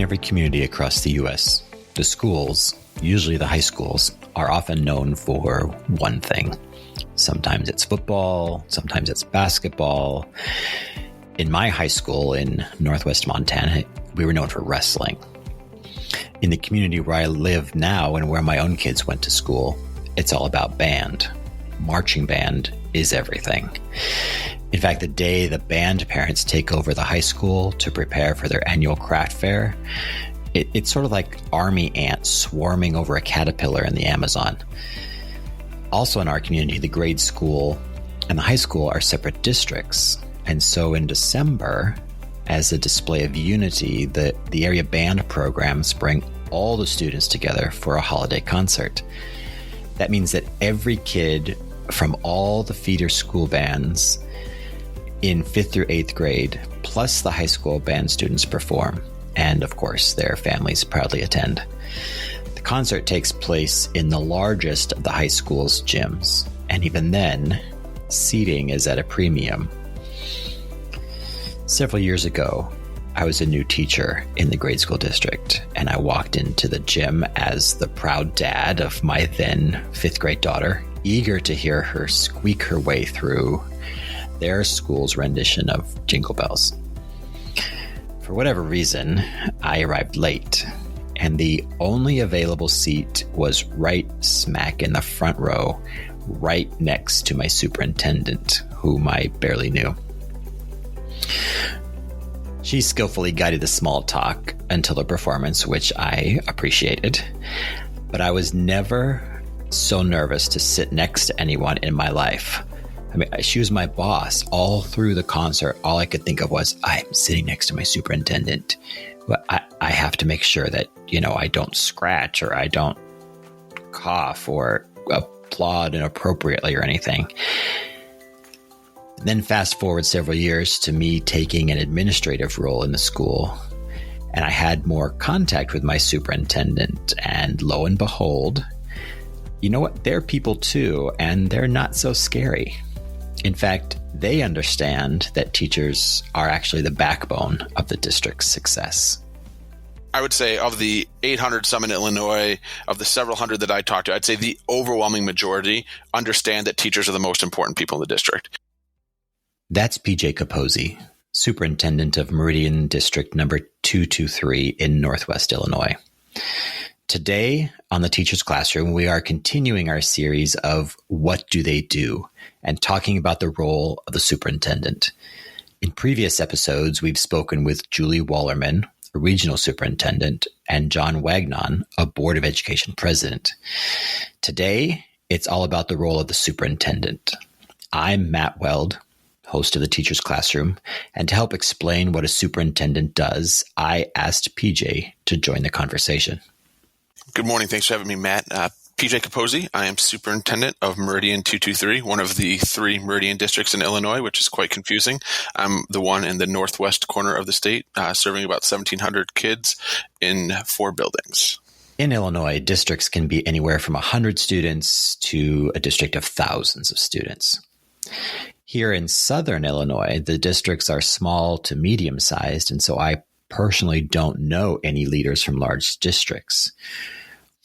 every community across the U.S., the schools, usually the high schools, are often known for one thing. Sometimes it's football, sometimes it's basketball. In my high school in Northwest Montana, we were known for wrestling. In the community where I live now and where my own kids went to school, it's all about band. Marching band is everything. In fact, the day the band parents take over the high school to prepare for their annual craft fair, it's sort of like army ants swarming over a caterpillar in the Amazon. Also in our community, the grade school and the high school are separate districts. And so in December, as a display of unity, the area band programs bring all the students together for a holiday concert. That means that every kid from all the feeder school bands in 5th through 8th grade, plus the high school band students perform. And of course, their families proudly attend. The concert takes place in the largest of the high school's gyms. And even then, seating is at a premium. Several years ago, I was a new teacher in the grade school district, and I walked into the gym as the proud dad of my then 5th grade daughter, eager to hear her squeak her way through their school's rendition of Jingle Bells. For whatever reason, I arrived late, and the only available seat was right smack in the front row, right next to my superintendent, whom I barely knew. She skillfully guided the small talk until the performance, which I appreciated, but I was never so nervous to sit next to anyone in my life. I mean, she was my boss all through the concert. All I could think of was, I'm sitting next to my superintendent. I have to make sure that, I don't scratch or I don't cough or applaud inappropriately or anything. Then fast forward several years to me taking an administrative role in the school, and I had more contact with my superintendent, and lo and behold, you know what? They're people too, and they're not so scary. In fact, they understand that teachers are actually the backbone of the district's success. I would say of the 800 some in Illinois, of the several hundred that I talked to, I'd say the overwhelming majority understand that teachers are the most important people in the district. That's PJ Caposey, superintendent of Meridian District number 223 in Northwest Illinois. Today on the Teacher's Classroom, we are continuing our series of What Do They Do? And talking about the role of the superintendent. In previous episodes, we've spoken with Julie Wallerman, a regional superintendent, and John Wagnon, a Board of Education president. Today, it's all about the role of the superintendent. I'm Matt Weld, host of the Teacher's Classroom, and to help explain what a superintendent does, I asked PJ to join the conversation. Good morning. Thanks for having me, Matt. PJ Caposey. I am superintendent of Meridian 223, one of the 3 Meridian districts in Illinois, which is quite confusing. I'm the one in the northwest corner of the state, serving about 1,700 kids in 4 buildings. In Illinois, districts can be anywhere from 100 students to a district of thousands of students. Here in southern Illinois, the districts are small to medium-sized, and so I personally don't know any leaders from large districts.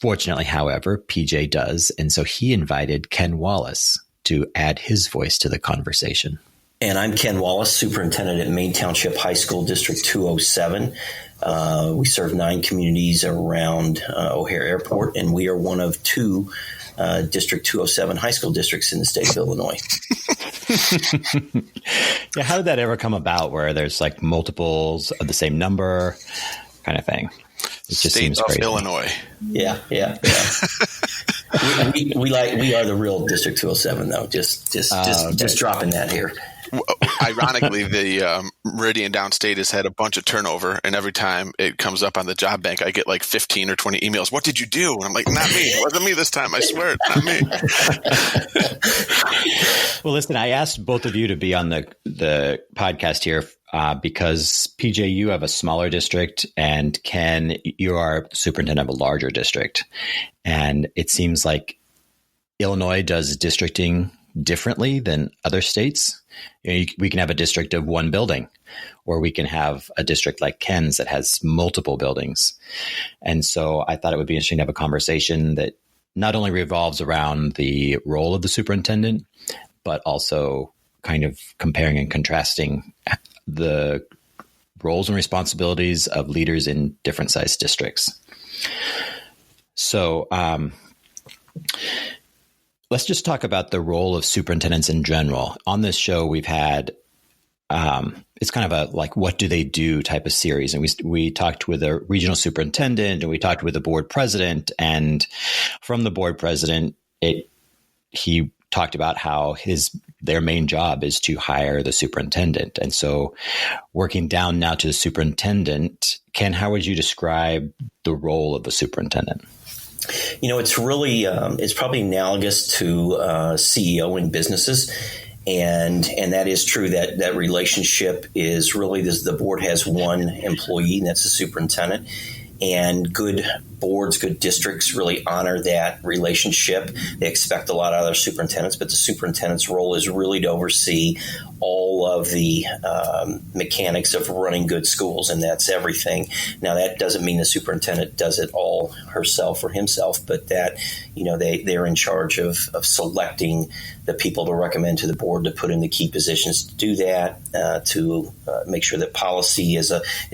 Fortunately, however, PJ does, and so he invited Ken Wallace to add his voice to the conversation. And I'm Ken Wallace, superintendent at Main Township High School District 207. We serve 9 communities around O'Hare Airport, and we are one of 2 District 207 high school districts in the state of Illinois. Yeah, how did that ever come about where there's like multiples of the same number kind of thing? It just seems crazy. State of Illinois. Yeah. we are the real District 207 though. Just dropping that here. Ironically, the Meridian downstate has had a bunch of turnover, and every time it comes up on the job bank, I get like 15 or 20 emails. What did you do? And I'm like, not me. It wasn't me this time. I swear, not me. Well, listen, I asked both of you to be on the podcast here because, PJ, you have a smaller district, and Ken, you are superintendent of a larger district. And it seems like Illinois does districting differently than other states. we can have a district of one building, or we can have a district like Ken's that has multiple buildings. And so I thought it would be interesting to have a conversation that not only revolves around the role of the superintendent, but also kind of comparing and contrasting the roles and responsibilities of leaders in different sized districts. So let's just talk about the role of superintendents in general. On this show, we've had it's kind of a like, what do they do type of series. And we talked with a regional superintendent, and we talked with the board president. And from the board president, he talked about how their main job is to hire the superintendent. And so working down now to the superintendent, Ken, how would you describe the role of the superintendent? It's really, it's probably analogous to CEO in businesses. And that is true, that relationship is really the board has one employee, and that's the superintendent. And good boards, good districts really honor that relationship. They expect a lot out of their superintendents, but the superintendent's role is really to oversee all of the mechanics of running good schools, and that's everything. Now, that doesn't mean the superintendent does it all herself or himself, but that they're in charge of selecting the people to recommend to the board to put in the key positions to do that, to make sure that policy is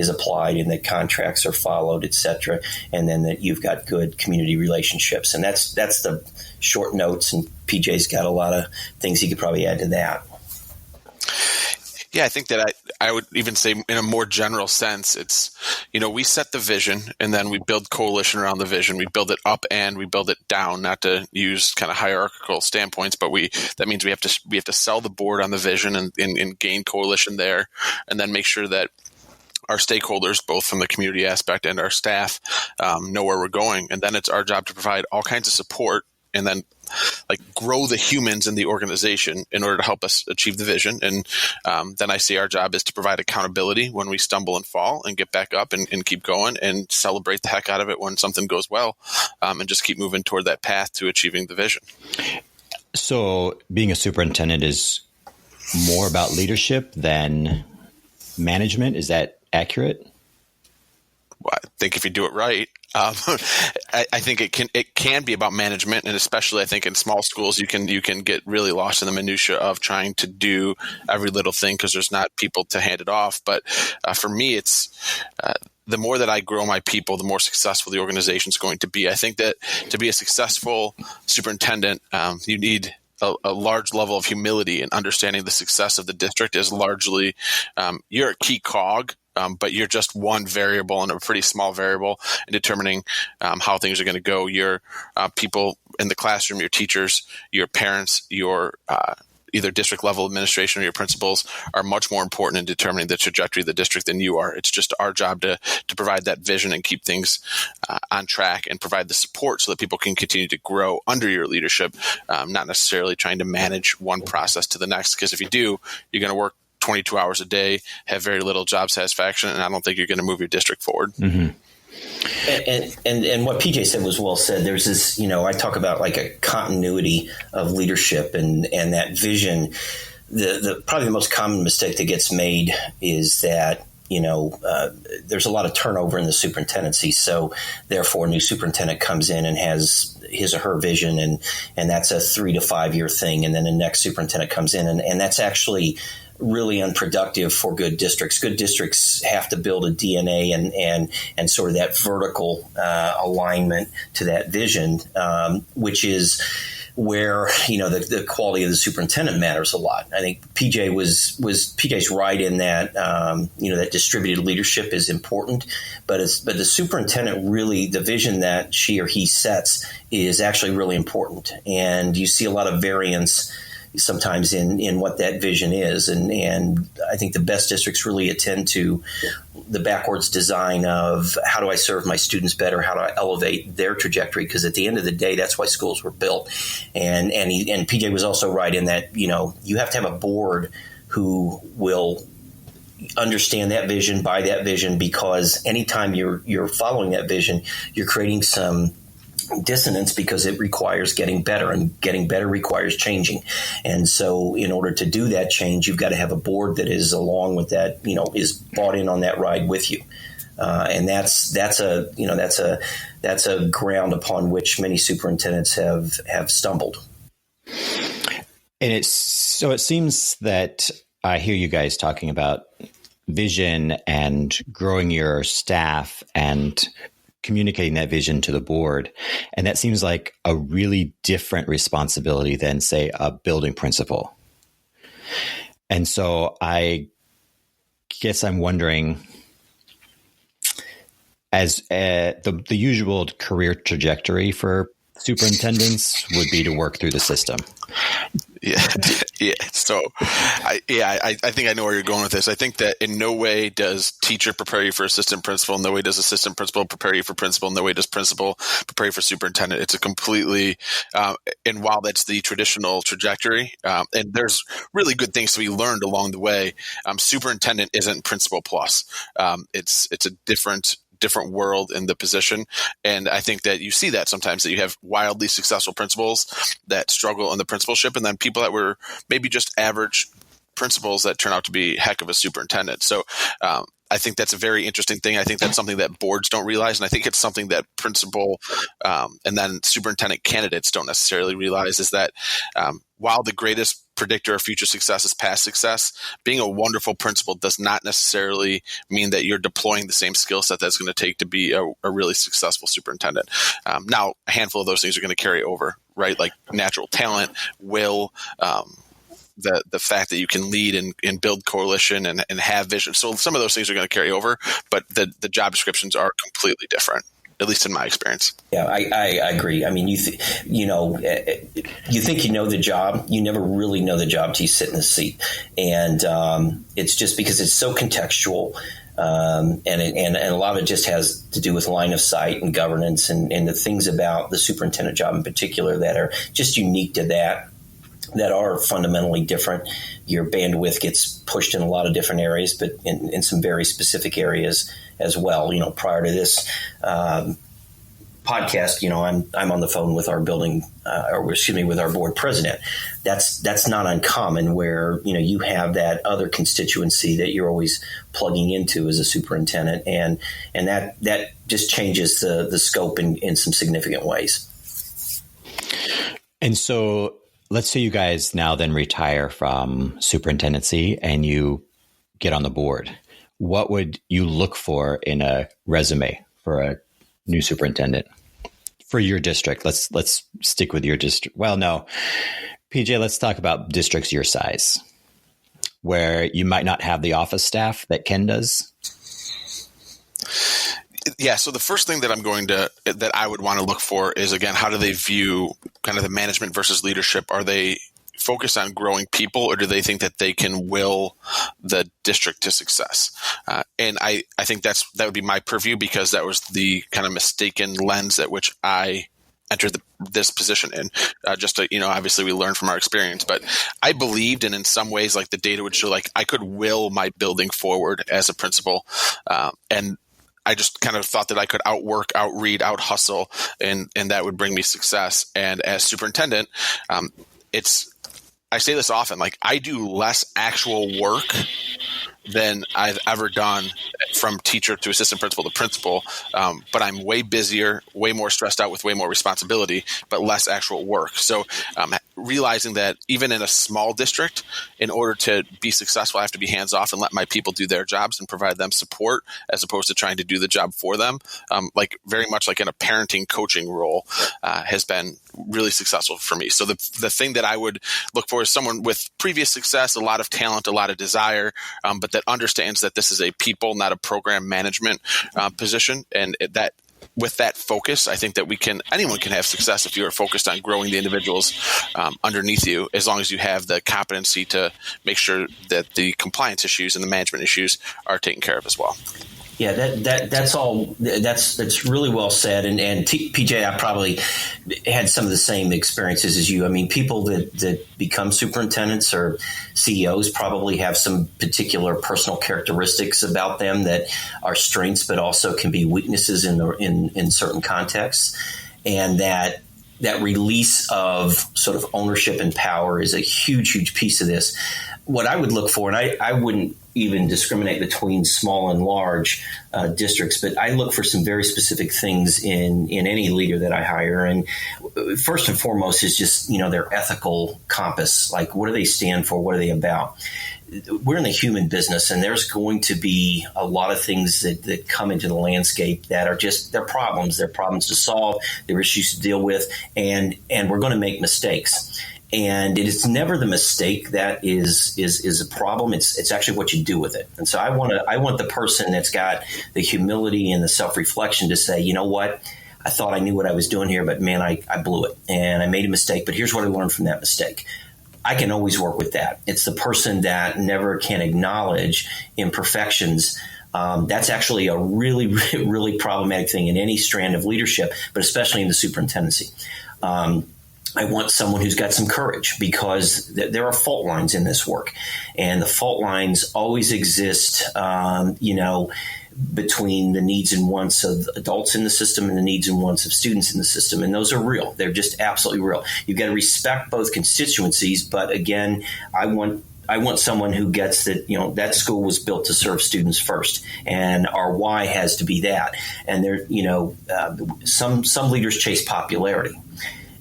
applied and that contracts are followed, et cetera, and then that you've got good community relationships. And that's the short notes, and PJ's got a lot of things he could probably add to that. Yeah, I think that I would even say in a more general sense, it's, we set the vision and then we build coalition around the vision. We build it up and we build it down, not to use kind of hierarchical standpoints, but that means we have to sell the board on the vision and gain coalition there, and then make sure that our stakeholders, both from the community aspect and our staff, know where we're going. And then it's our job to provide all kinds of support and then grow the humans in the organization in order to help us achieve the vision. And then I see our job is to provide accountability when we stumble and fall, and get back up and keep going, and celebrate the heck out of it when something goes well, and just keep moving toward that path to achieving the vision. So being a superintendent is more about leadership than management. Is that accurate? Well, I think if you do it right, I think it can be about management, and especially I think in small schools you can get really lost in the minutia of trying to do every little thing because there's not people to hand it off. But for me, it's the more that I grow my people, the more successful the organization is going to be. I think that to be a successful superintendent, you need a large level of humility and understanding the success of the district is largely you're a key cog. But you're just one variable, and a pretty small variable, in determining how things are going to go. Your people in the classroom, your teachers, your parents, your either district level administration or your principals are much more important in determining the trajectory of the district than you are. It's just our job to provide that vision and keep things on track, and provide the support so that people can continue to grow under your leadership, not necessarily trying to manage one process to the next. Because if you do, you're going to work 22 hours a day, have very little job satisfaction, and I don't think you're going to move your district forward. Mm-hmm. And what PJ said was well said. There's this, I talk about like a continuity of leadership and that vision. The probably the most common mistake that gets made is that there's a lot of turnover in the superintendency. So therefore, a new superintendent comes in and has his or her vision, and that's a 3 to 5 year thing. And then the next superintendent comes in, and that's actually really unproductive for good districts. Good districts have to build a DNA and sort of that vertical alignment to that vision, which is where the quality of the superintendent matters a lot. I think PJ's right in that that distributed leadership is important, but the superintendent really, the vision that she or he sets is actually really important, and you see a lot of variance sometimes in what that vision is. And I think the best districts really attend to the backwards design of how do I serve my students better? How do I elevate their trajectory? Because at the end of the day, that's why schools were built. And PJ was also right in that, you have to have a board who will understand that vision, buy that vision, because anytime you're following that vision, you're creating some dissonance because it requires getting better, and getting better requires changing. And so in order to do that change, you've got to have a board that is along with that, is bought in on that ride with you. And that's a ground upon which many superintendents have stumbled. And it seems that I hear you guys talking about vision and growing your staff and communicating that vision to the board. And that seems like a really different responsibility than, say, a building principal. And so I guess I'm wondering, as the usual career trajectory for superintendents would be to work through the system. Yeah. So, I think I know where you're going with this. I think that in no way does teacher prepare you for assistant principal. In no way does assistant principal prepare you for principal. In no way does principal prepare you for superintendent. It's a completely, and while that's the traditional trajectory, and there's really good things to be learned along the way, superintendent isn't principal plus. It's a different world in the position. And I think that you see that sometimes, that you have wildly successful principals that struggle in the principalship, and then people that were maybe just average principals that turn out to be heck of a superintendent. So I think that's a very interesting thing. I think that's something that boards don't realize. And I think it's something that principal and then superintendent candidates don't necessarily realize, is that while the greatest predictor of future success is past success, being a wonderful principal does not necessarily mean that you're deploying the same skill set that's going to take to be a really successful superintendent. Now, a handful of those things are going to carry over, right? Like natural talent, will, the fact that you can lead and build coalition and have vision. So some of those things are going to carry over, but the job descriptions are completely different, at least in my experience. Yeah, I agree. I mean, you think you know the job. You never really know the job till you sit in the seat, and it's just because it's so contextual, and a lot of it just has to do with line of sight and governance, and the things about the superintendent job in particular that are just unique to that are fundamentally different. Your bandwidth gets pushed in a lot of different areas, but in some very specific areas as well. Prior to this podcast, I'm on the phone with our with our board president. That's not uncommon, where you have that other constituency that you're always plugging into as a superintendent, and that just changes the scope in some significant ways. And so, let's say you guys now then retire from superintendency and you get on the board. What would you look for in a resume for a new superintendent for your district? Let's stick with your district. Well, no, PJ, let's talk about districts your size, where you might not have the office staff that Ken does. Yeah. So the first thing that that I would want to look for is, again, how do they view kind of the management versus leadership? Are they focused on growing people, or do they think that they can will the district to success? And I think that would be my purview, because that was the kind of mistaken lens at which I entered this position in. Obviously we learned from our experience, but I believed, and in some ways, like, the data would show, like, I could will my building forward as a principal, and I just kind of thought that I could outwork, outread, out hustle, and that would bring me success. And as superintendent, I say this often, like, I do less actual work than I've ever done from teacher to assistant principal to principal. But I'm way busier, way more stressed out with way more responsibility, but less actual work. So realizing that even in a small district, in order to be successful, I have to be hands off and let my people do their jobs and provide them support, as opposed to trying to do the job for them. Very much like in a parenting coaching role, has been really successful for me. So the thing that I would look for is someone with previous success, a lot of talent, a lot of desire, but that understands that this is a people, not a program management position. And that with that focus, I think that anyone can have success if you are focused on growing the individuals underneath you, as long as you have the competency to make sure that the compliance issues and the management issues are taken care of as well. Yeah, that's all. That's really well said. And PJ, I probably had some of the same experiences as you. I mean, people that become superintendents or CEOs probably have some particular personal characteristics about them that are strengths, but also can be weaknesses in certain contexts. And that release of sort of ownership and power is a huge, huge piece of this. What I would look for, and I wouldn't even discriminate between small and large districts, but I look for some very specific things in any leader that I hire. And first and foremost is just, their ethical compass. Like, what do they stand for? What are they about? We're in the human business, and there's going to be a lot of things that come into the landscape that are just, they're problems. They're problems to solve. They're issues to deal with, and we're going to make mistakes. And it is never the mistake that is a problem. It's actually what you do with it. And so I want the person that's got the humility and the self-reflection to say, you know what? I thought I knew what I was doing here, but man, I blew it and I made a mistake. But here's what I learned from that mistake. I can always work with that. It's the person that never can acknowledge imperfections. That's actually a really, really, really problematic thing in any strand of leadership, but especially in the superintendency. I want someone who's got some courage, because there are fault lines in this work, and the fault lines always exist, between the needs and wants of adults in the system and the needs and wants of students in the system. And those are real. They're just absolutely real. You've got to respect both constituencies. But again, I want someone who gets that, that school was built to serve students first, and our why has to be that. And there, some leaders chase popularity.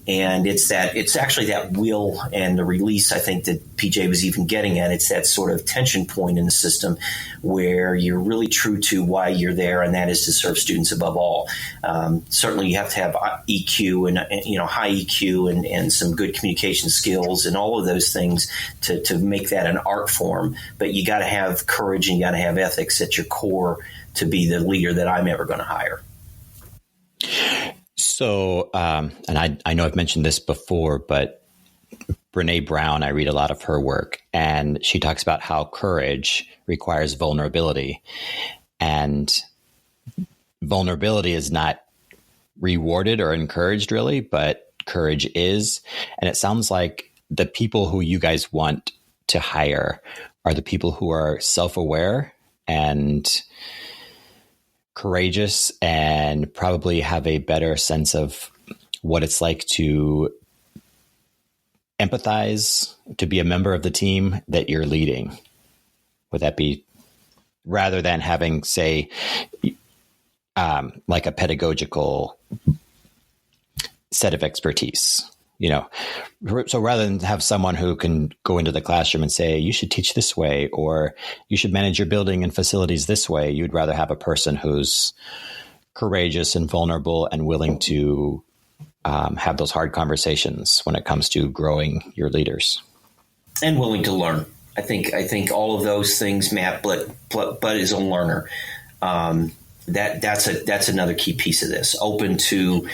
And it's actually that will and the release, I think, that PJ was even getting at. It's that sort of tension point in the system where you're really true to why you're there, and that is to serve students above all. Certainly you have to have EQ and high EQ and some good communication skills and all of those things to make that an art form. But you got to have courage and you got to have ethics at your core to be the leader that I'm ever going to hire. So, and I know I've mentioned this before, but Brene Brown, I read a lot of her work, and she talks about how courage requires vulnerability, and vulnerability is not rewarded or encouraged really, but courage is. And it sounds like the people who you guys want to hire are the people who are self-aware and courageous and probably have a better sense of what it's like to empathize, to be a member of the team that you're leading. Would that be, rather than having, say, like a pedagogical set of expertise? So rather than have someone who can go into the classroom and say, you should teach this way, or you should manage your building and facilities this way, you'd rather have a person who's courageous and vulnerable and willing to have those hard conversations when it comes to growing your leaders. And willing to learn. I think all of those things, Matt, but is a learner. That's another key piece of this. Open to,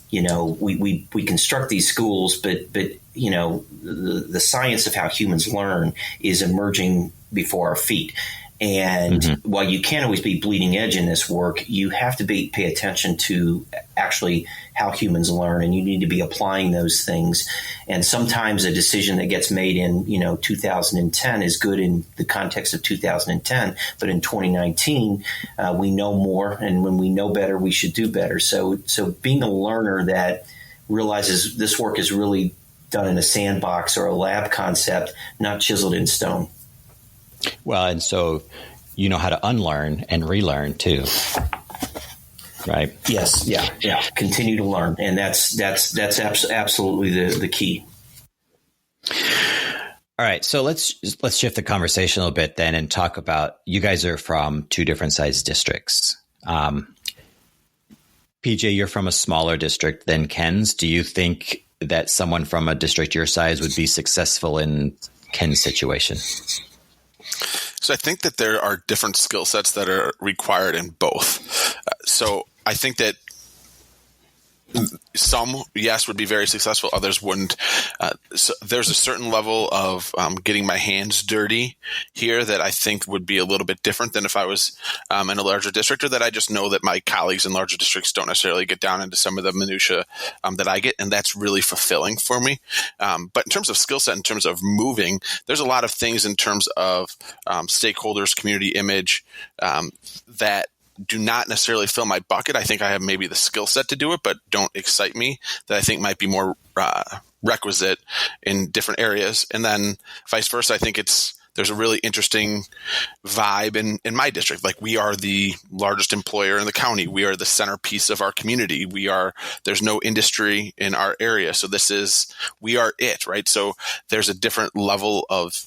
we construct these schools, but the science of how humans learn is emerging before our feet. And while you can't always be bleeding edge in this work, you have to pay attention to actually how humans learn, and you need to be applying those things. And sometimes a decision that gets made in 2010 is good in the context of 2010, but in 2019 we know more, and when we know better, we should do better. So being a learner that realizes this work is really done in a sandbox or a lab concept, not chiseled in stone. Well, and so you know how to unlearn and relearn too, right? Yes, yeah. Continue to learn, and that's absolutely the key. All right, so let's shift the conversation a little bit then and talk about, you guys are from two different sized districts. PJ, you're from a smaller district than Ken's. Do you think that someone from a district your size would be successful in Ken's situation? So I think that there are different skill sets that are required in both. So I think that some, yes, would be very successful. Others wouldn't. So there's a certain level of getting my hands dirty here that I think would be a little bit different than if I was in a larger district, or that I just know that my colleagues in larger districts don't necessarily get down into some of the minutia that I get, and that's really fulfilling for me. But in terms of skill set, in terms of moving, there's a lot of things in terms of stakeholders, community image, that do not necessarily fill my bucket. I think I have maybe the skill set to do it, but don't excite me, that I think might be more requisite in different areas. And then vice versa, I think there's a really interesting vibe in my district. Like, we are the largest employer in the county. We are the centerpiece of our community. There's no industry in our area. So we are it, right? So there's a different level of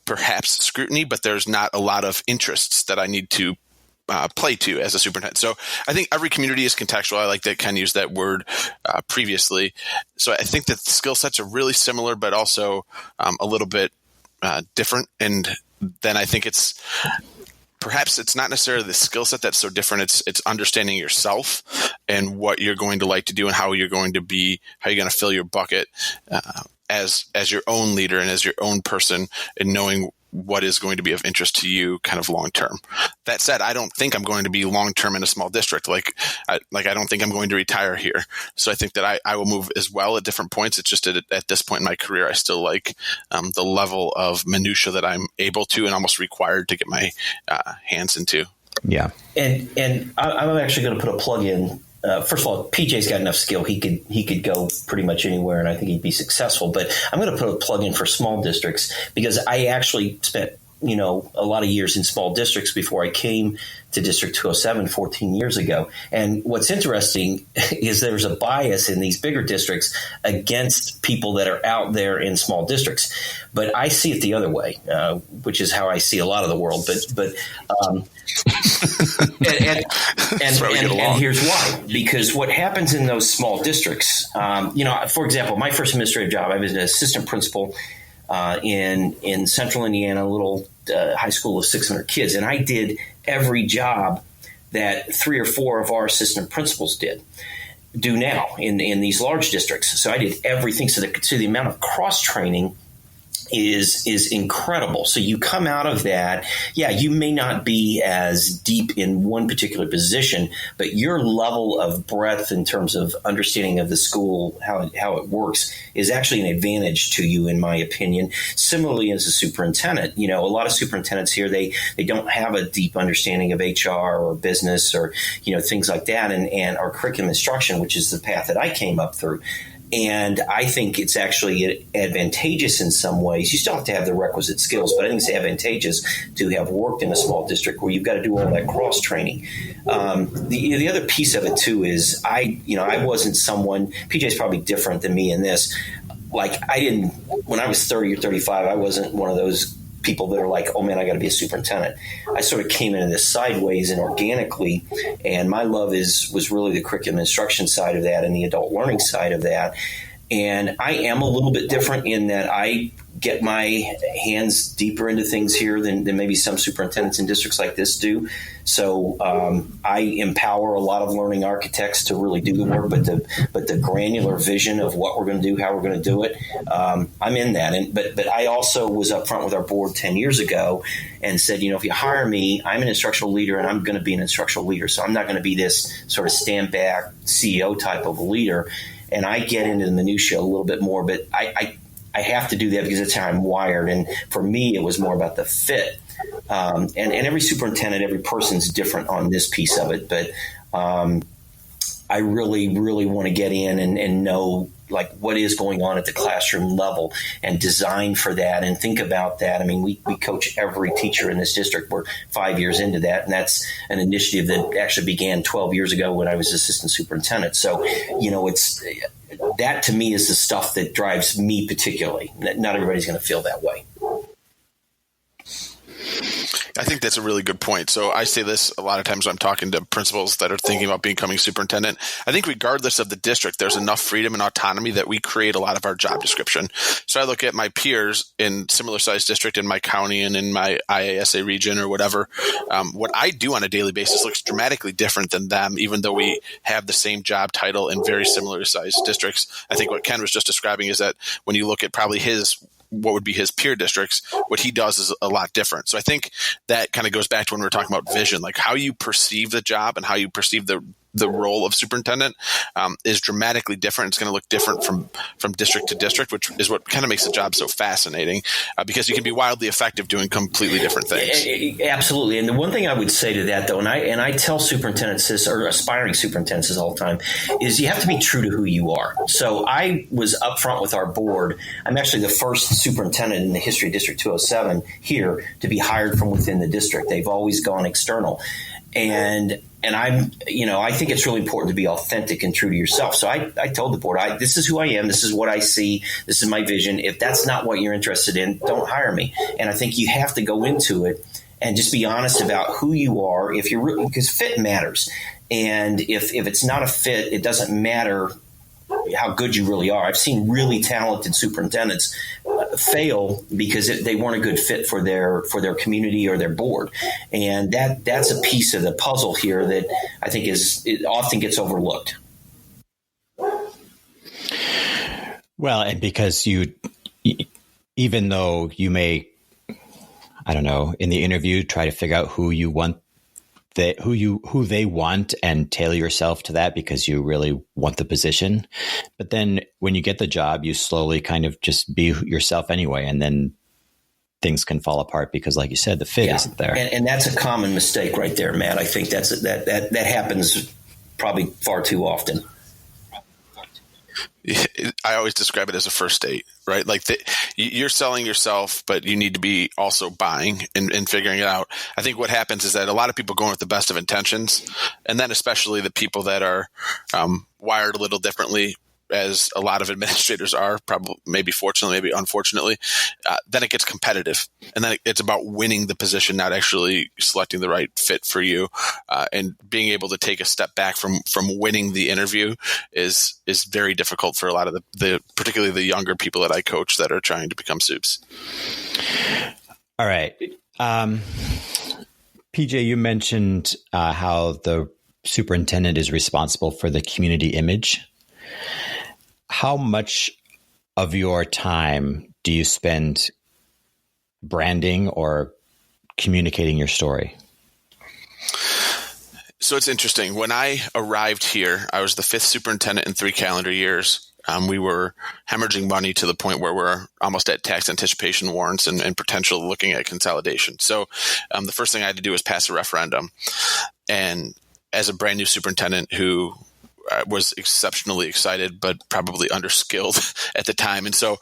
perhaps scrutiny, but there's not a lot of interests that I need to play to as a superintendent. So I think every community is contextual. I like that Ken used that word previously. So I think that the skill sets are really similar, but also a little bit different. And then I think perhaps it's not necessarily the skill set that's so different. It's understanding yourself and what you're going to like to do and how you're going to fill your bucket as your own leader and as your own person, and knowing what is going to be of interest to you kind of long term. That said, I don't think I'm going to be long term in a small district. I don't think I'm going to retire here. So I think that I will move as well at different points. It's just at this point in my career, I still like the level of minutia that I'm able to and almost required to get my hands into. Yeah. And I'm actually going to put a plug in. First of all, PJ's got enough skill. He could go pretty much anywhere, and I think he'd be successful. But I'm going to put a plug in for small districts, because I actually spent, a lot of years in small districts before I came to District 207 14 years ago. And what's interesting is there's a bias in these bigger districts against people that are out there in small districts. But I see it the other way, which is how I see a lot of the world. But and here's why. Because what happens in those small districts, for example, my first administrative job, I was an assistant principal in central Indiana, a little high school of 600 kids. And I did every job that 3 or 4 of our assistant principals do now in these large districts. So I did everything. So the amount of cross-training is incredible. So you come out of that, you may not be as deep in one particular position, but your level of breadth in terms of understanding of the school, how it works, is actually an advantage to you, in my opinion. Similarly, as a superintendent, a lot of superintendents here, they don't have a deep understanding of HR or business or, things like that, and our curriculum instruction, which is the path that I came up through. And I think it's actually advantageous in some ways. You still have to have the requisite skills, but I think it's advantageous to have worked in a small district where you've got to do all that cross training. The other piece of it too is I wasn't someone. PJ's probably different than me in this. When I was 30 or 35, I wasn't one of those people that are like, oh man, I got to be a superintendent. I sort of came into this sideways and organically, and my love was really the curriculum instruction side of that and the adult learning side of that. And I am a little bit different in that I get my hands deeper into things here than maybe some superintendents in districts like this do. So I empower a lot of learning architects to really do the work, but the granular vision of what we're going to do, how we're going to do it, I'm in that. But I also was up front with our board 10 years ago and said, if you hire me, I'm an instructional leader and I'm going to be an instructional leader. So I'm not going to be this sort of stand back CEO type of a leader. And I get into the minutia a little bit more, but I have to do that because that's how I'm wired. And for me, it was more about the fit. And every superintendent, every person's different on this piece of it. But I really, really want to get in and know what is going on at the classroom level and design for that and think about that. I mean, we coach every teacher in this district. We're 5 years into that, and that's an initiative that actually began 12 years ago when I was assistant superintendent. So, it's that to me is the stuff that drives me particularly. Not everybody's going to feel that way. I think that's a really good point. So I say this a lot of times when I'm talking to principals that are thinking about becoming superintendent. I think regardless of the district, there's enough freedom and autonomy that we create a lot of our job description. So I look at my peers in similar sized district in my county and in my IASA region or whatever. What I do on a daily basis looks dramatically different than them, even though we have the same job title in very similar sized districts. I think what Ken was just describing is that when you look at probably what would be his peer districts, what he does is a lot different. So I think that kind of goes back to when we were talking about vision, like how you perceive the job and how you perceive the the role of superintendent is dramatically different. It's going to look different from district to district, which is what kind of makes the job so fascinating because you can be wildly effective doing completely different things. Absolutely. And the one thing I would say to that, though, and I tell superintendents this, or aspiring superintendents this all the time, is you have to be true to who you are. So I was upfront with our board. I'm actually the first superintendent in the history of District 207 here to be hired from within the district. They've always gone external. And I think it's really important to be authentic and true to yourself. So I told the board, this is who I am. This is what I see. This is my vision. If that's not what you're interested in, don't hire me. And I think you have to go into it and just be honest about who you are. Because fit matters. And if it's not a fit, it doesn't matter how good you really are. I've seen really talented superintendents fail because they weren't a good fit for their community or their board, and that's a piece of the puzzle here that I think it often gets overlooked. Well, and because even though you may, I don't know, in the interview try to figure out who you want. Who they want and tailor yourself to that because you really want the position. But then when you get the job, you slowly kind of just be yourself anyway. And then things can fall apart because, like you said, the fit isn't there. And that's a common mistake right there, Matt. I think that happens probably far too often. I always describe it as a first date, right? Like you're selling yourself, but you need to be also buying and figuring it out. I think what happens is that a lot of people go in with the best of intentions, and then especially the people that are wired a little differently, as a lot of administrators are, probably, maybe fortunately, maybe unfortunately, then it gets competitive. And then it's about winning the position, not actually selecting the right fit for you. And being able to take a step back from winning the interview is very difficult for a lot of the particularly the younger people that I coach that are trying to become soups. All right. PJ, you mentioned how the superintendent is responsible for the community image. How much of your time do you spend branding or communicating your story? So it's interesting. When I arrived here, I was the 5th superintendent in 3 calendar years. We were hemorrhaging money to the point where we're almost at tax anticipation warrants and potential looking at consolidation. So the first thing I had to do was pass a referendum. And as a brand new superintendent who was exceptionally excited, but probably underskilled at the time. And so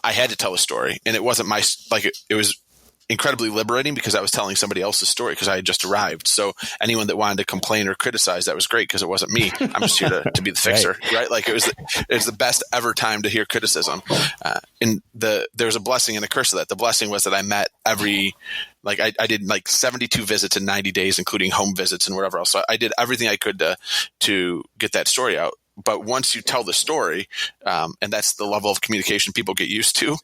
I had to tell a story, and it wasn't it was incredibly liberating because I was telling somebody else's story because I had just arrived. So anyone that wanted to complain or criticize, that was great because it wasn't me. I'm just here to be the fixer, right? Like it was the best ever time to hear criticism. And there's a blessing and a curse of that. The blessing was that I met I did 72 visits in 90 days, including home visits and whatever else. So I did everything I could to get that story out. But once you tell the story, and that's the level of communication people get used to,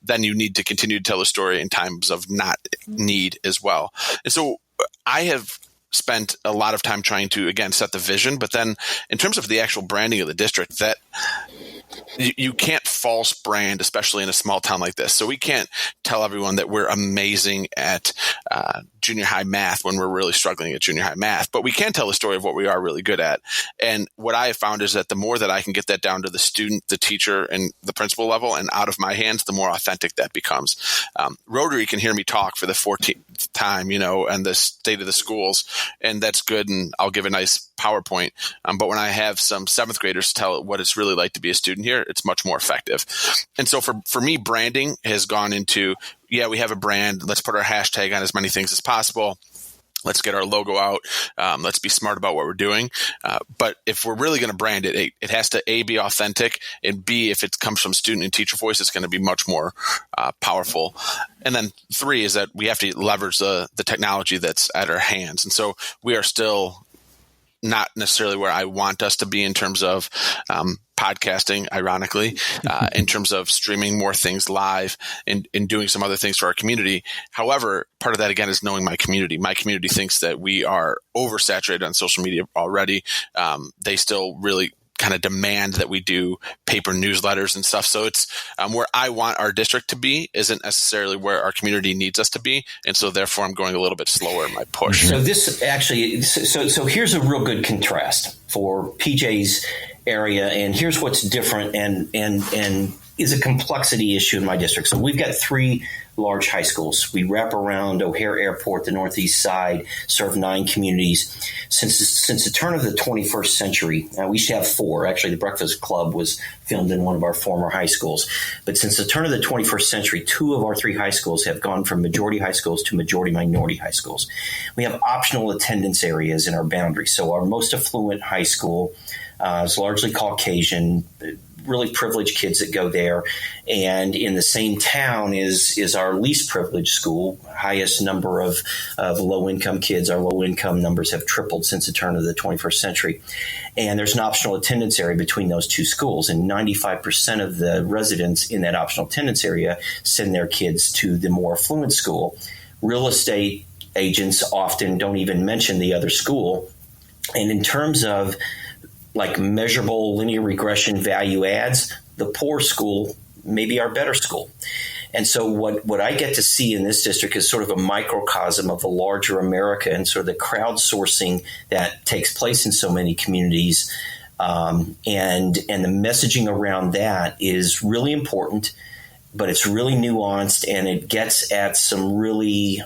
then you need to continue to tell the story in times of not need as well. And so I have spent a lot of time trying to, again, set the vision. But then in terms of the actual branding of the district, that you can't false brand, especially in a small town like this. So we can't tell everyone that we're amazing at junior high math when we're really struggling at junior high math, but we can tell the story of what we are really good at. And what I have found is that the more that I can get that down to the student, the teacher, and the principal level and out of my hands, the more authentic that becomes. Rotary can hear me talk for the 14th time, and the state of the schools, and that's good. And I'll give a nice PowerPoint. But when I have some 7th graders tell what it's really like to be a student here, it's much more effective. And so for me, branding has gone into, we have a brand. Let's put our hashtag on as many things as possible. Let's get our logo out. Let's be smart about what we're doing. But if we're really going to brand it, it has to A, be authentic, and B, if it comes from student and teacher voice, it's going to be much more powerful. And then 3 is that we have to leverage the technology that's at our hands. And so we are still not necessarily where I want us to be in terms of podcasting, ironically, in terms of streaming more things live and doing some other things for our community. However, part of that, again, is knowing my community. My community thinks that we are oversaturated on social media already. They still really kind of demand that we do paper newsletters and stuff. So it's where I want our district to be isn't necessarily where our community needs us to be. And so therefore I'm going a little bit slower in my push. So this actually, so here's a real good contrast for PJ's area. And here's what's different and is a complexity issue in my district. So we've got 3 large high schools. We wrap around O'Hare Airport, the northeast side, serve 9 communities. Since the turn of the 21st century, we used to have 4. Actually, the Breakfast Club was filmed in one of our former high schools. But since the turn of the 21st century, 2 of our 3 high schools have gone from majority high schools to majority minority high schools. We have optional attendance areas in our boundaries. So our most affluent high school is largely Caucasian, really privileged kids that go there. And in the same town is our least privileged school, highest number of low-income kids. Our low-income numbers have tripled since the turn of the 21st century. And there's an optional attendance area between those 2 schools. And 95% of the residents in that optional attendance area send their kids to the more affluent school. Real estate agents often don't even mention the other school. And in terms of like measurable linear regression value adds, the poor school may be our better school. And so what I get to see in this district is sort of a microcosm of a larger America and sort of the crowdsourcing that takes place in so many communities. And the messaging around that is really important, but it's really nuanced, and it gets at some really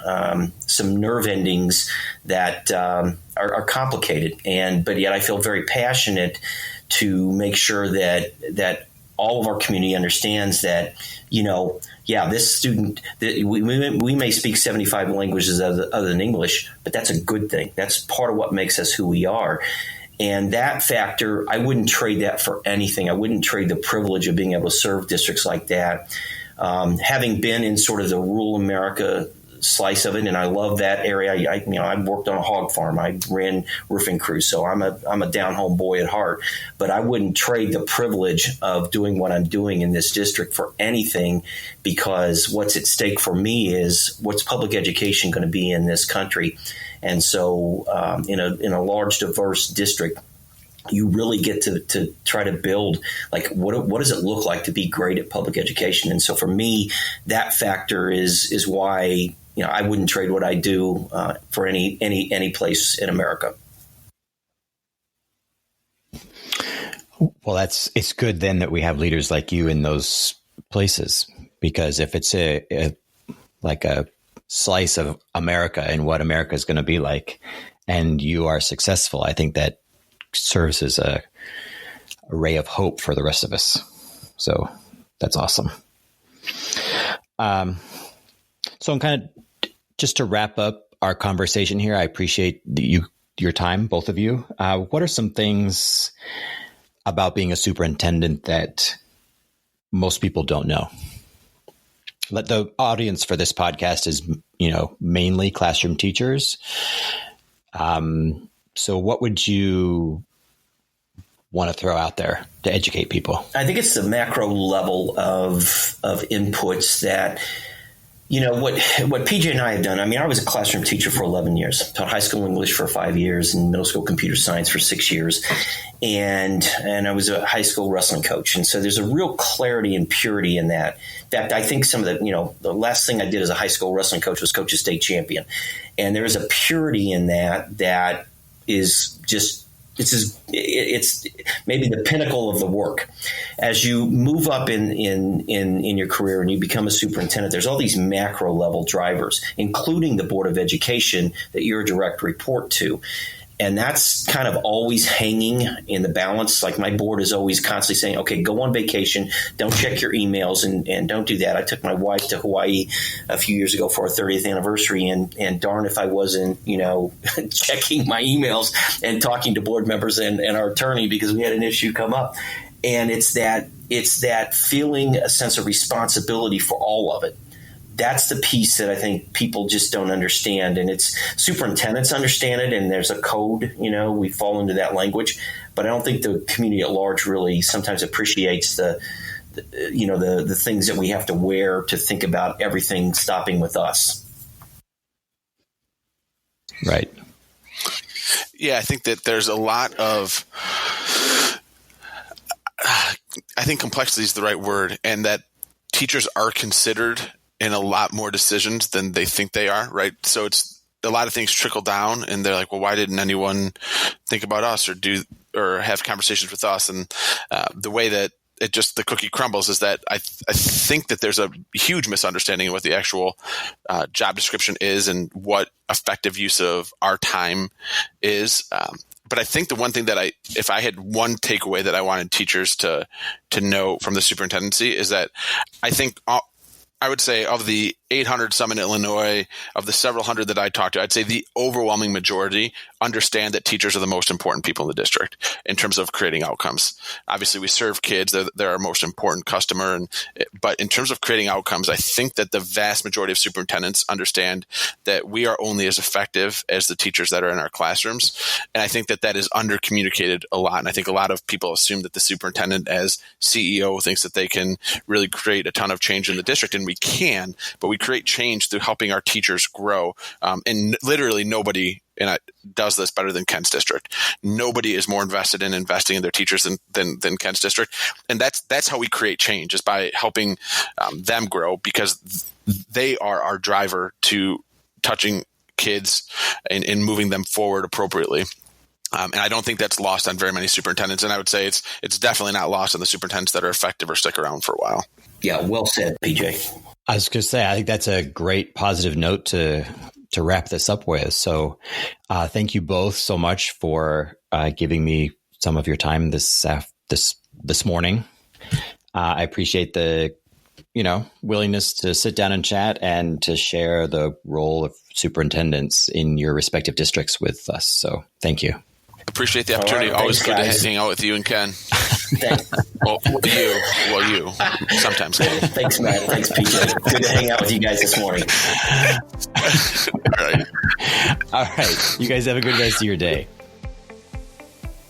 some nerve endings that are complicated. But yet I feel very passionate to make sure that all of our community understands that, this student, we may speak 75 languages other than English, but that's a good thing. That's part of what makes us who we are. And that factor, I wouldn't trade that for anything. I wouldn't trade the privilege of being able to serve districts like that. Having been in sort of the rural America slice of it, and I love that area. I worked on a hog farm. I ran roofing crews, so I'm a down home boy at heart. But I wouldn't trade the privilege of doing what I'm doing in this district for anything, because what's at stake for me is what's public education going to be in this country. And so, in a large, diverse district, you really get to try to build, like, what does it look like to be great at public education? And so for me, that factor is why, I wouldn't trade what I do for any place in America. Well, it's good then that we have leaders like you in those places, because if it's a slice of America and what America is going to be like, and you are successful, I think that serves as a ray of hope for the rest of us. So that's awesome. So I'm kind of, just to wrap up our conversation here, I appreciate your time, both of you. What are some things about being a superintendent that most people don't know? The audience for this podcast is, mainly classroom teachers. So what would you want to throw out there to educate people? I think it's the macro level of inputs that, what PJ and I have done. I mean, I was a classroom teacher for 11 years, taught high school English for 5 years and middle school computer science for 6 years. And I was a high school wrestling coach. And so there's a real clarity and purity in that. In fact, I think some of the last thing I did as a high school wrestling coach was coach a state champion. And there is a purity in that is just, it's maybe the pinnacle of the work. As you move up in your career and you become a superintendent, there's all these macro level drivers, including the Board of Education that you're a direct report to. And that's kind of always hanging in the balance. Like, my board is always constantly saying, okay, go on vacation, don't check your emails, and don't do that. I took my wife to Hawaii a few years ago for our 30th anniversary, and darn if I wasn't, checking my emails and talking to board members and our attorney because we had an issue come up. And it's that feeling a sense of responsibility for all of it. That's the piece that I think people just don't understand. And it's superintendents understand it, and there's a code, we fall into that language. But I don't think the community at large really sometimes appreciates the things that we have to wear to think about everything stopping with us. Right. Yeah, I think that there's a lot of think complexity is the right word, and that teachers are considered in a lot more decisions than they think they are, right? So it's a lot of things trickle down, and they're like, well, why didn't anyone think about us or have conversations with us? And the way that the cookie crumbles is that I think that there's a huge misunderstanding of what the actual job description is and what effective use of our time is. But I think the one thing that if I had one takeaway that I wanted teachers to know from the superintendency is that I think I would say of the 800 some in Illinois, of the several hundred that I talked to, I'd say the overwhelming majority understand that teachers are the most important people in the district in terms of creating outcomes. Obviously, we serve kids. They're our most important customer. But in terms of creating outcomes, I think that the vast majority of superintendents understand that we are only as effective as the teachers that are in our classrooms. And I think that is undercommunicated a lot. And I think a lot of people assume that the superintendent as CEO thinks that they can really create a ton of change in the district. And we can, but we create change through helping our teachers grow. And literally nobody does this better than Ken's district. Nobody is more invested in investing in their teachers than Ken's district. And that's how we create change, is by helping them grow, because they are our driver to touching kids and moving them forward appropriately. And I don't think that's lost on very many superintendents. And I would say it's definitely not lost on the superintendents that are effective or stick around for a while. Yeah, well said, PJ. I was going to say, I think that's a great positive note to wrap this up with. So thank you both so much for giving me some of your time this morning. I appreciate the willingness to sit down and chat and to share the role of superintendents in your respective districts with us. So thank you. Appreciate the opportunity. Right, always good to hang out with you and Ken. Well, you. Sometimes Ken. Thanks, Matt. Thanks, PJ. Good to hang out with you guys this morning. All right. You guys have a good rest of your day.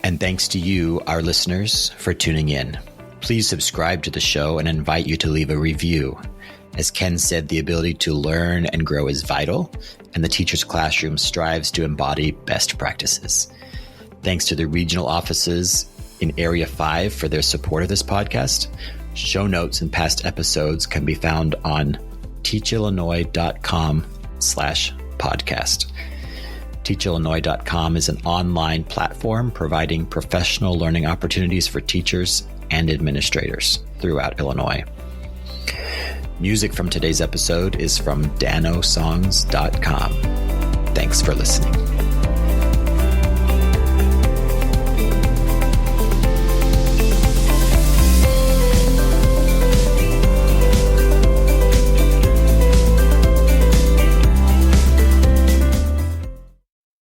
And thanks to you, our listeners, for tuning in. Please subscribe to the show and invite you to leave a review. As Ken said, the ability to learn and grow is vital, and the Teacher's Classroom strives to embody best practices. Thanks to the regional offices in Area 5 for their support of this podcast. Show notes and past episodes can be found on teachillinois.com/podcast. Teachillinois.com is an online platform providing professional learning opportunities for teachers and administrators throughout Illinois. Music from today's episode is from danosongs.com. Thanks for listening.